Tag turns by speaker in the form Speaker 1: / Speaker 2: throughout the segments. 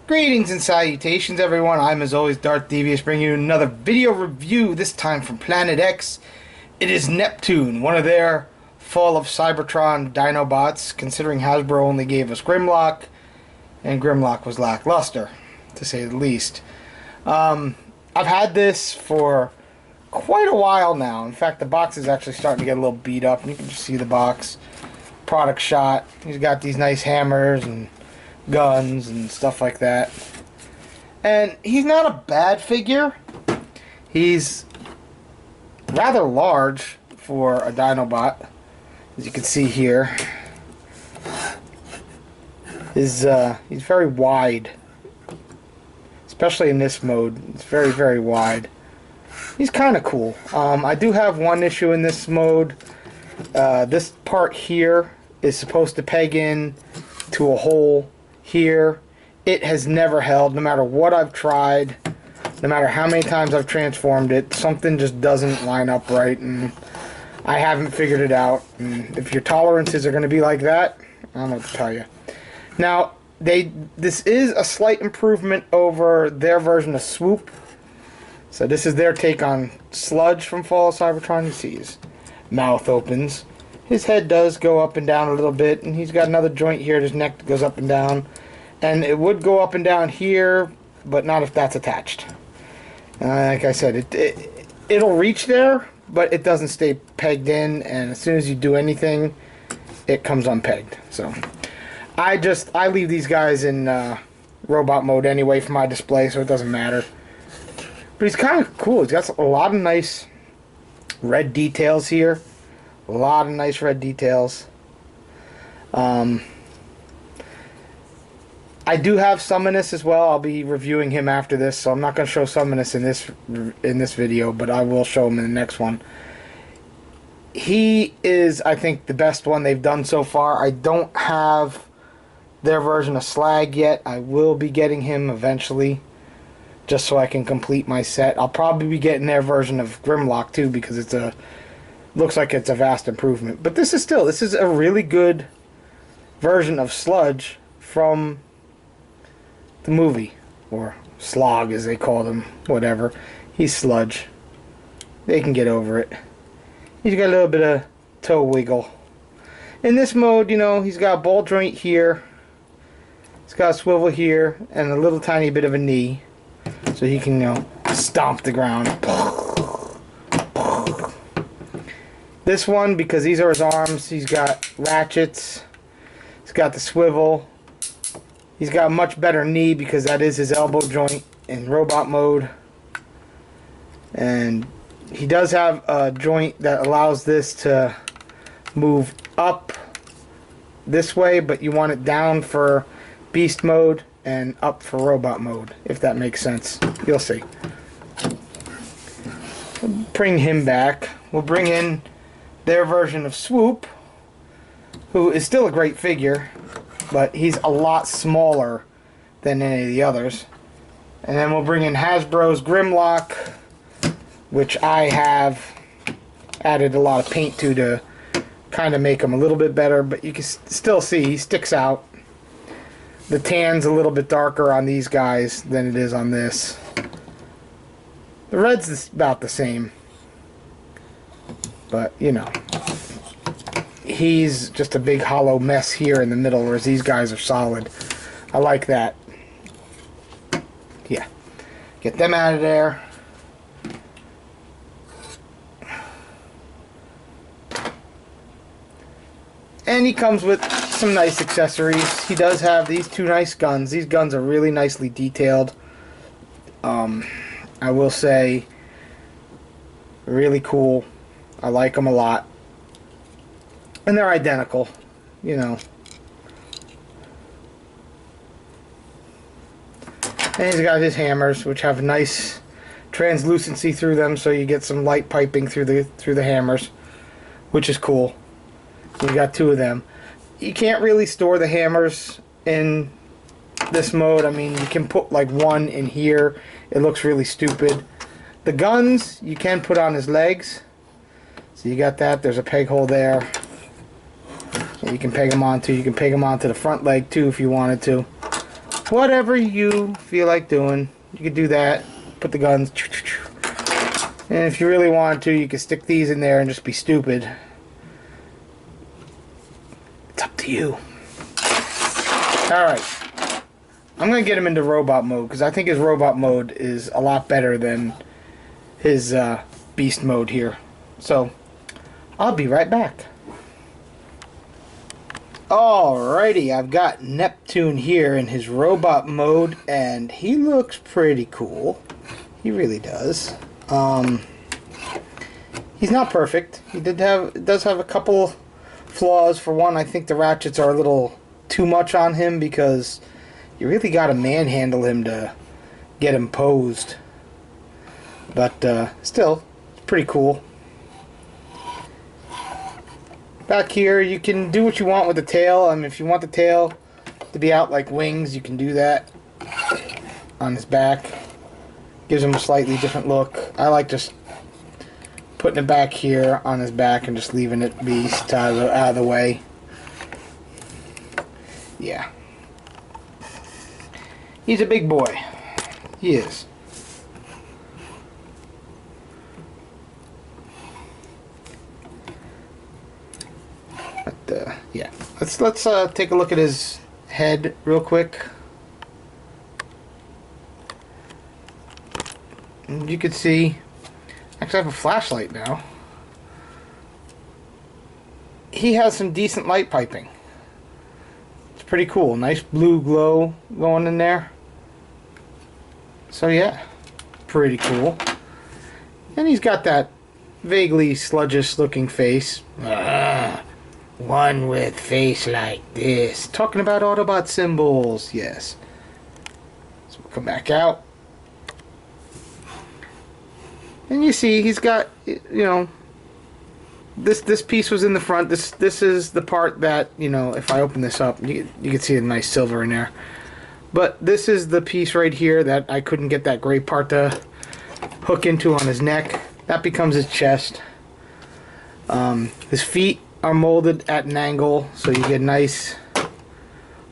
Speaker 1: Greetings and salutations, everyone. I'm, as always, Darth Devious, bringing you another video review, this time from Planet X. It is Neptune, one of their Fall of Cybertron Dinobots, considering Hasbro only gave us Grimlock, and Grimlock was lackluster, to say the least. I've had this for quite a while now. In fact, the box is actually starting to get a little beat up. You can just see the box. Product shot. He's got these nice hammers and guns and stuff like that. And he's not a bad figure. He's rather large for a Dinobot, as you can see here. He's very wide, especially in this mode. It's very, very wide. He's kind of cool. I do have one issue in this mode. This part here is supposed to peg in to a hole here. It has never held, no matter what I've tried, no matter how many times I've transformed it. Something just doesn't line up right, and I haven't figured it out. And if your tolerances are going to be like that, I don't know what to tell you. Now, this is a slight improvement over their version of Swoop. So this is their take on Sludge from Fall of Cybertron. You see his mouth opens. His head does go up and down a little bit, and he's got another joint here. His neck goes up and down. And it would go up and down here, but not if that's attached. Like I said, it'll reach there, but it doesn't stay pegged in, and as soon as you do anything, it comes unpegged. So I leave these guys in robot mode anyway for my display, so it doesn't matter. But he's kind of cool. He's got a lot of nice red details here. A lot of nice red details. I do have Summonus as well. I'll be reviewing him after this, so I'm not going to show Summonus in this video, but I will show him in the next one. He is, I think, the best one they've done so far. I don't have their version of Slag yet. I will be getting him eventually, just so I can complete my set. I'll probably be getting their version of Grimlock too, because it's looks like it's a vast improvement. But this is a really good version of Sludge from the movie, or Slog as they call him, whatever. He's Sludge. They can get over it. He's got a little bit of toe wiggle. In this mode, you know, he's got a ball joint here. He's got a swivel here, and a little tiny bit of a knee, so he can, you know, stomp the ground. This one, because these are his arms, he's got ratchets. He's got the swivel. He's got a much better knee because that is his elbow joint in robot mode. And he does have a joint that allows this to move up this way, but you want it down for beast mode and up for robot mode, if that makes sense. You'll see. We'll bring him back. We'll bring in their version of Swoop, who is still a great figure, but he's a lot smaller than any of the others. And then we'll bring in Hasbro's Grimlock, which I have added a lot of paint to kind of make him a little bit better, but you can still see he sticks out. The tan's a little bit darker on these guys than it is on this. The red's about the same, but you know, he's just a big hollow mess here in the middle, whereas these guys are solid. I like that. Yeah. Get them out of there. And he comes with some nice accessories. He does have these two nice guns. These guns are really nicely detailed. I will say, really cool. I like them a lot. And they're identical, you know. And he's got his hammers, which have nice translucency through them, so you get some light piping through the hammers, which is cool. You got two of them. You can't really store the hammers in this mode. I mean, you can put like one in here. It looks really stupid. The guns you can put on his legs. So you got that. There's a peg hole there. You can peg them onto. You can peg them onto the front leg too if you wanted to. whatever you feel like doing, you could do that. Put the guns. And if you really wanted to, you could stick these in there and just be stupid. It's up to you. Alright. I'm going to get him into robot mode, because I think his robot mode is a lot better than his beast mode here. So, I'll be right back. Alrighty, I've got Neptune here in his robot mode, and he looks pretty cool. He really does. He's not perfect. He does have a couple flaws. For one, I think the ratchets are a little too much on him, because you really got to manhandle him to get him posed. But still, it's pretty cool. Back here, you can do what you want with the tail. I mean, if you want the tail to be out like wings, you can do that on his back. Gives him a slightly different look. I like just putting it back here on his back and just leaving it beast out of the way. Yeah. He's a big boy. He is. But, yeah. Let's take a look at his head real quick. And you can see, actually I have a flashlight now. He has some decent light piping. It's pretty cool. Nice blue glow going in there. So yeah, pretty cool. And he's got that vaguely sludgish looking face. One with face like this. Talking about Autobot symbols, yes. So we'll come back out. And you see he's got, you know, this piece was in the front. This is the part that, you know, if I open this up, you can see a nice silver in there. But this is the piece right here that I couldn't get that gray part to hook into on his neck. That becomes his chest. His feet are molded at an angle, so you get nice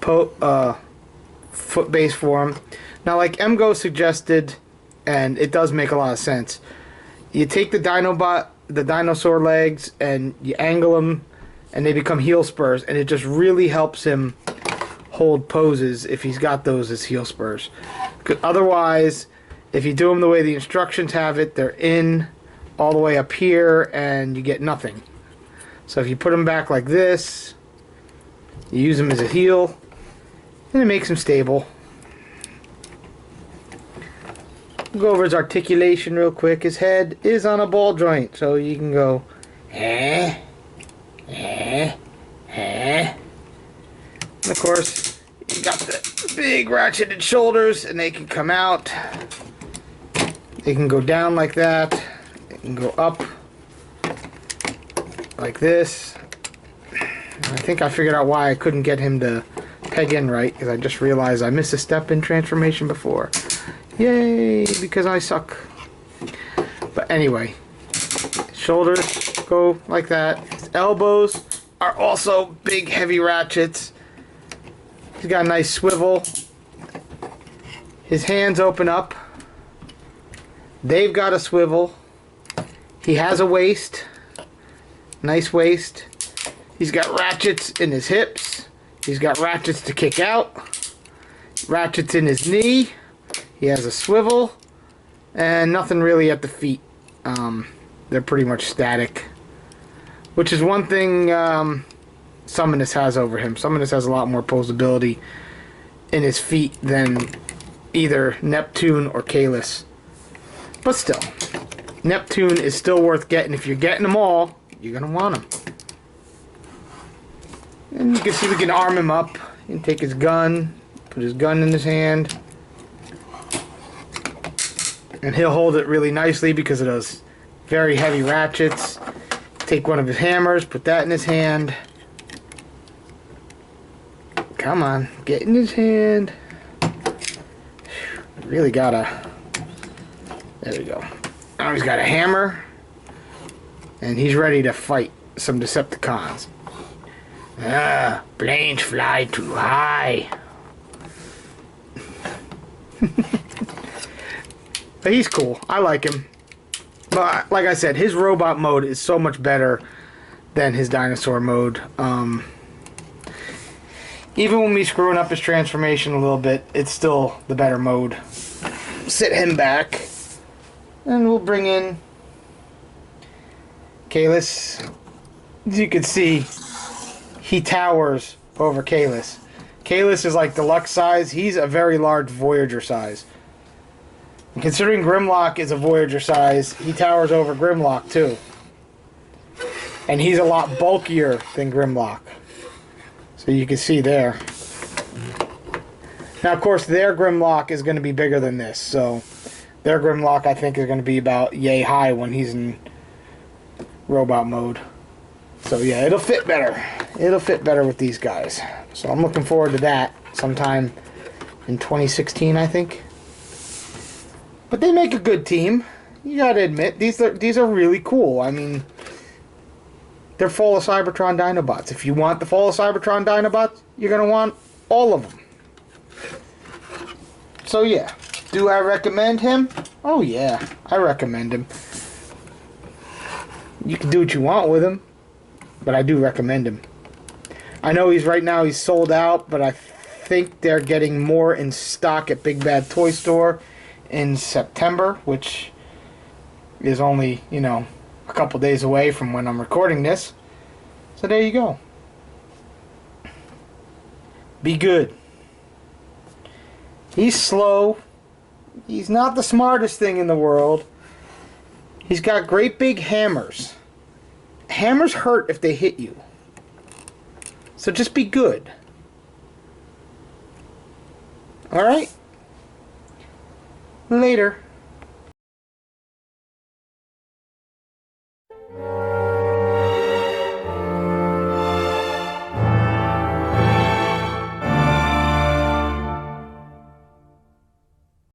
Speaker 1: foot base for him. Now, like Emgo suggested, and it does make a lot of sense, you take the Dinobot, the dinosaur legs, and you angle them, and they become heel spurs, and it just really helps him hold poses if he's got those as heel spurs. Otherwise, if you do them the way the instructions have it, they're in all the way up here, and you get nothing. So if you put them back like this, you use them as a heel, and it makes him stable. We'll go over his articulation real quick. His head is on a ball joint, so you can go, And of course, you got the big ratcheted shoulders, and they can come out. They can go down like that. They can go up like this. I think I figured out why I couldn't get him to peg in right, because I just realized I missed a step in transformation before. Yay, because I suck. But anyway, shoulders go like that. His elbows are also big, heavy ratchets. He's got a nice swivel. His hands open up. They've got a swivel. He has a waist. Nice waist. He's got ratchets in his hips. He's got ratchets to kick out. Ratchets in his knee. He has a swivel. And nothing really at the feet. They're pretty much static. Which is one thing Summonus has over him. Summonus has a lot more posability in his feet than either Neptune or Kalis. But still, Neptune is still worth getting. If you're getting them all, you're going to want them. And you can see we can arm him up. You can take his gun, put his gun in his hand. And he'll hold it really nicely because of those very heavy ratchets. Take one of his hammers, put that in his hand. Come on, get in his hand. Really gotta. There we go. Now he's got a hammer. And he's ready to fight some Decepticons. Planes fly too high. But he's cool. I like him. But like I said, his robot mode is so much better than his dinosaur mode. Even when we screwing up his transformation a little bit, it's still the better mode. Sit him back. And we'll bring in Kalis. As you can see, he towers over Kalis. Kalis is like deluxe size. He's a very large Voyager size. And considering Grimlock is a Voyager size, he towers over Grimlock too. And he's a lot bulkier than Grimlock. So you can see there. Now, of course, their Grimlock is going to be bigger than this. So their Grimlock, I think, is going to be about yay high when he's in robot mode. So yeah, it'll fit better. It'll fit better with these guys. So I'm looking forward to that sometime in 2016, I think. But they make a good team. You gotta admit, these are really cool. I mean, they're Fall of Cybertron Dinobots. If you want the Fall of Cybertron Dinobots, you're gonna want all of them. So yeah, do I recommend him? Oh yeah, I recommend him. You can do what you want with him, but I do recommend him. I know right now he's sold out, but I think they're getting more in stock at Big Bad Toy Store in September, which is only, you know, a couple days away from when I'm recording this. So there you go. Be good. He's slow. He's not the smartest thing in the world. He's got great big hammers. Hammers hurt if they hit you. So just be good. Alright? Later.